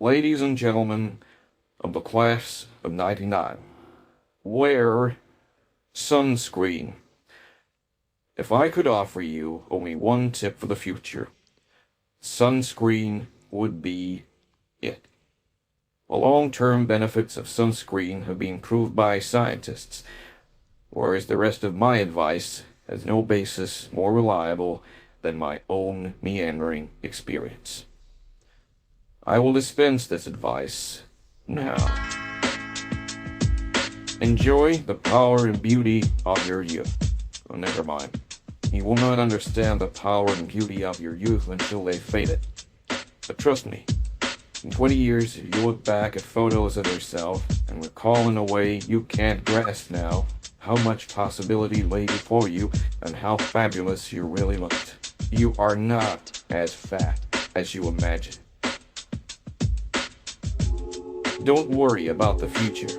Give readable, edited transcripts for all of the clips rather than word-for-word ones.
Ladies and gentlemen of the class of 99, wear sunscreen. If I could offer you only one tip for the future, sunscreen would be it. The long-term benefits of sunscreen have been proved by scientists, whereas the rest of my advice has no basis more reliable than my own meandering experience. I will dispense this advice now. Enjoy the power and beauty of your youth. Oh, never mind. You will not understand the power and beauty of your youth until they faded. But trust me, in 20 years, if you look back at photos of yourself and recall in a way you can't grasp now how much possibility lay before you and how fabulous you really looked, you are not as fat as you imagine. Don't worry about the future,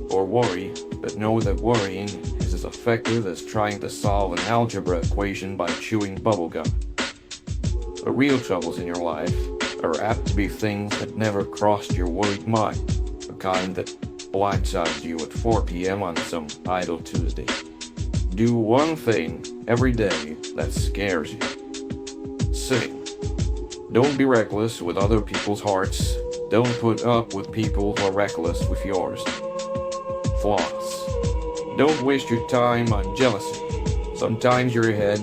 or worry, but know that worrying is as effective as trying to solve an algebra equation by chewing bubblegum. The real troubles in your life are apt to be things that never crossed your worried mind, the kind that blindsides you at 4 p.m. on some idle Tuesday. Do one thing every day that scares you. Sing. Don't be reckless with other people's hearts. Don't put up with people who are reckless with yours. Floss. Don't waste your time on jealousy. Sometimes you're ahead,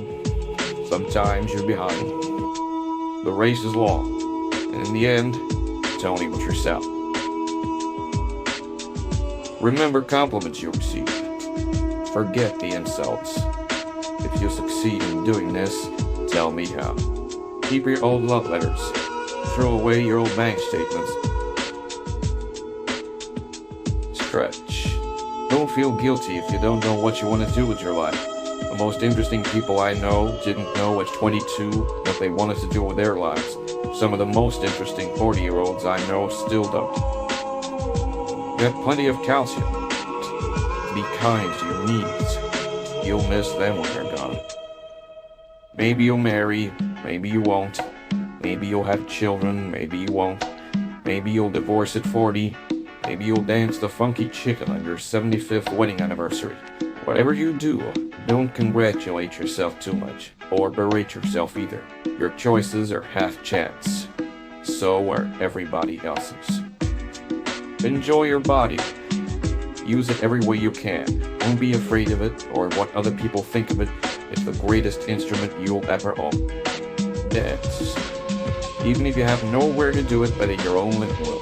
sometimes you're behind. The race is long, and in the end, it's only with yourself. Remember compliments you receive. Forget the insults. If you succeed in doing this, tell me how. Keep your old love letters. Throw away your old bank statements. Stretch. Don't feel guilty if you don't know what you want to do with your life. The most interesting people I know didn't know at 22 what they wanted to do with their lives. Some of the most interesting 40-year-olds I know still don't. You have plenty of calcium. Be kind to your needs. You'll miss them when they're gone. Maybe you'll marry, maybe you won't. Maybe you'll have children, maybe you won't. Maybe you'll divorce at 40. Maybe you'll dance the funky chicken on your 75th wedding anniversary. Whatever you do, don't congratulate yourself too much, or berate yourself either. Your choices are half chance. So are everybody else's. Enjoy your body. Use it every way you can. Don't be afraid of it, or what other people think of it. It's the greatest instrument you'll ever own. Dance. Even if you have nowhere to do it but at your own living room.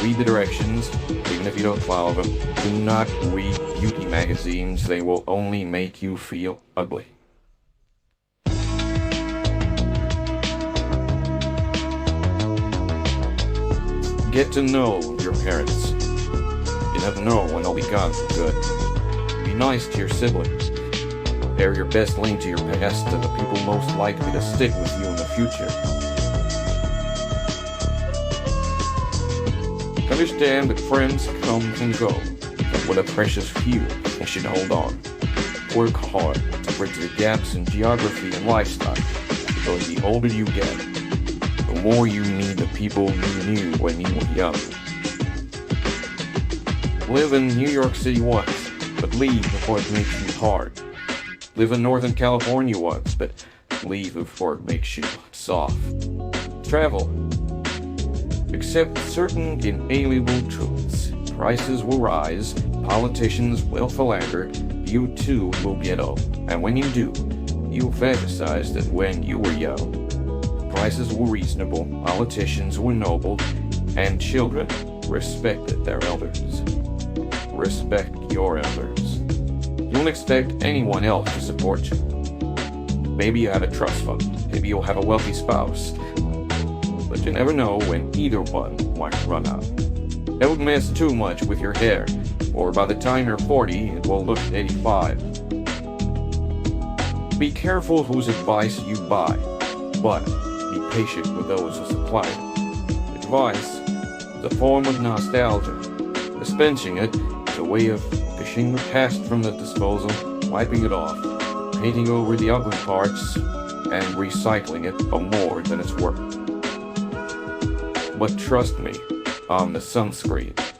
Read the directions, even if you don't follow them. Do not read beauty magazines. They will only make you feel ugly. Get to know your parents. You never know when they'll be gone for good. Be nice to your siblings. Bear your best link to your past to the people most likely to stick with you in the future. Understand that friends come and go, but with a precious few, you should hold on. Work hard to bridge the gaps in geography and lifestyle, because the older you get, the more you need the people you knew when you were young. Live in New York City once, but leave before it makes you hard. Live in Northern California once, but leave before it makes you soft. Travel. Accept certain inalienable truths. Prices will rise, politicians will philander, you too will get old. And when you do, you'll fantasize that when you were young, prices were reasonable, politicians were noble, and children respected their elders. Respect your elders. You won't expect anyone else to support you. Maybe you have a trust fund, maybe you'll have a wealthy spouse, but you never know when either one might run out. Don't mess too much with your hair, or by the time you're 40, it will look 85. Be careful whose advice you buy, but be patient with those who supply it. Advice is a form of nostalgia. Dispensing it is a way of fishing the past from the disposal, wiping it off, painting over the ugly parts, and recycling it for more than it's worth. But trust me, on the sunscreen.